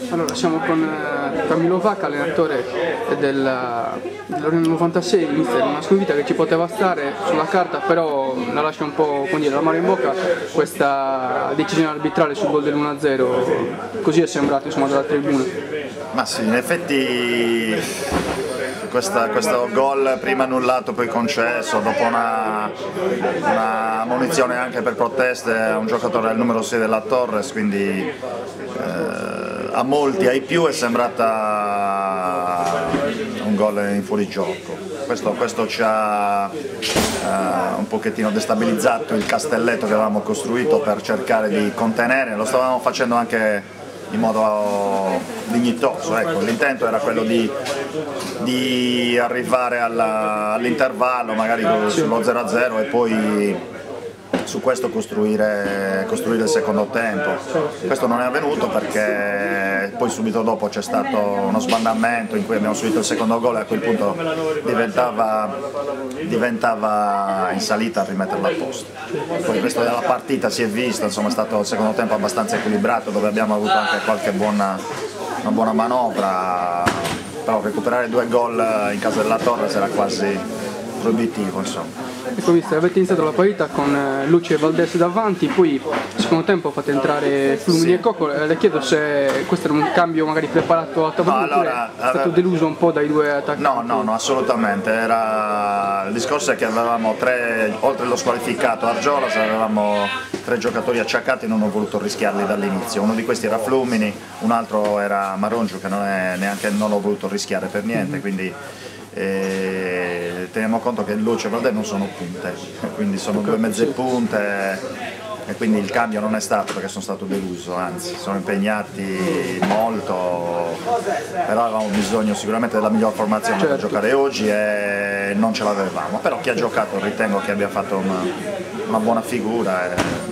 Allora, siamo con Camillo Vacca, allenatore dell'Orione 96, mister, una sconfitta che ci poteva stare sulla carta, però la lascia un po', come dire, l'amaro in bocca questa decisione arbitrale sul gol dell'1-0, così è sembrato, insomma, dalla tribuna. Ma sì, in effetti questo gol prima annullato poi concesso dopo una munizione anche per proteste a un giocatore del numero 6 della Torres, quindi a molti, ai più, è sembrata un gol in fuorigioco. Questo ci ha un pochettino destabilizzato il castelletto che avevamo costruito per cercare di contenere, lo stavamo facendo anche in modo dignitoso, ecco. L'intento era quello di arrivare all'intervallo, magari sullo 0-0 e poi su questo costruire il secondo tempo. Questo non è avvenuto perché poi subito dopo c'è stato uno sbandamento in cui abbiamo subito il secondo gol e a quel punto diventava in salita a rimetterla a posto. Poi il resto della partita si è visto, insomma, è stato il secondo tempo abbastanza equilibrato, dove abbiamo avuto anche una buona manovra, però recuperare 2 gol in casa della Torres era quasi proibitivo, insomma. Ecco, mister, avete iniziato la partita con Luce e Valdés davanti, poi nel secondo tempo fate entrare Flumini e Coco. Le chiedo se questo era un cambio magari preparato a tavolino, oppure è stato deluso un po' dai 2 attacchi? No, assolutamente. Il discorso è che avevamo oltre allo squalificato Argiolas, avevamo 3 giocatori acciaccati e non ho voluto rischiarli dall'inizio. Uno di questi era Flumini, un altro era Marongiu, che non l'ho voluto rischiare per niente, quindi teniamo conto che Luce e Valdés non sono punte, quindi sono 2 mezze punte e quindi il cambio non è stato perché sono stato deluso, anzi sono impegnati molto, però avevamo bisogno sicuramente della miglior formazione per giocare oggi e non ce l'avevamo, però chi ha giocato ritengo che abbia fatto una buona figura e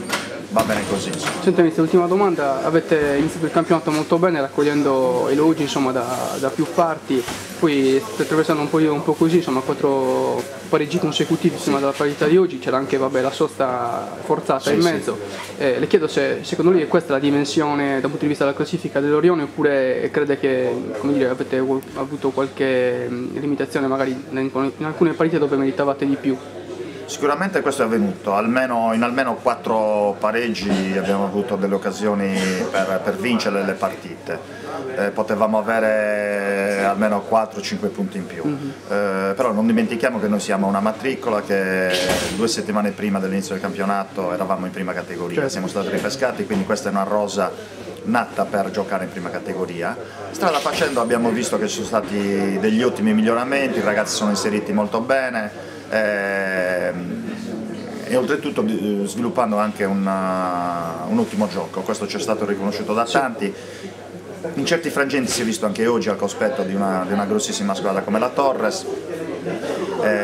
va bene così. Senta, mister, ultima domanda, avete iniziato il campionato molto bene raccogliendo elogi, insomma, da più parti, poi state attraversando un po' così, insomma, 4 pareggi consecutivi, insomma, dalla partita di oggi, c'era anche, vabbè, la sosta forzata in mezzo. Le chiedo se secondo lei questa è la dimensione dal punto di vista della classifica dell'Orione, oppure crede che, come dire, avete avuto qualche limitazione magari in alcune partite dove meritavate di più? Sicuramente questo è avvenuto, in almeno 4 pareggi abbiamo avuto delle occasioni per vincere le partite, potevamo avere almeno 4-5 punti in più, però non dimentichiamo che noi siamo una matricola che 2 settimane prima dell'inizio del campionato eravamo in prima categoria, siamo stati ripescati, quindi questa è una rosa nata per giocare in prima categoria. Strada facendo abbiamo visto che ci sono stati degli ottimi miglioramenti, i ragazzi sono inseriti molto bene, e oltretutto sviluppando anche un ottimo gioco, questo ci è stato riconosciuto da tanti. In certi frangenti si è visto anche oggi al cospetto di una grossissima squadra come la Torres.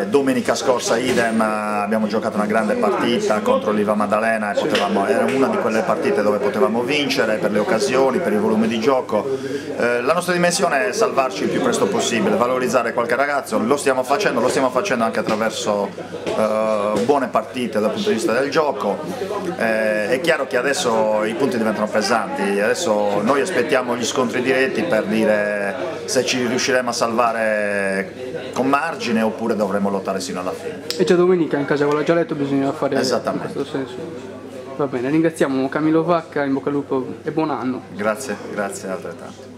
Domenica scorsa idem, abbiamo giocato una grande partita contro l'Iva Maddalena e era una di quelle partite dove potevamo vincere per le occasioni, per il volume di gioco. La nostra dimensione è salvarci il più presto possibile, valorizzare qualche ragazzo, lo stiamo facendo anche attraverso buone partite dal punto di vista del gioco. È chiaro che adesso i punti diventano pesanti, adesso noi aspettiamo gli scontri diretti per dire se ci riusciremo a salvare con margine oppure dovremo lottare sino alla fine. E già domenica in casa con la Gialletto bisogna fare in questo senso. Va bene, ringraziamo Camillo Vacca, in bocca al lupo e buon anno. Grazie altrettanto.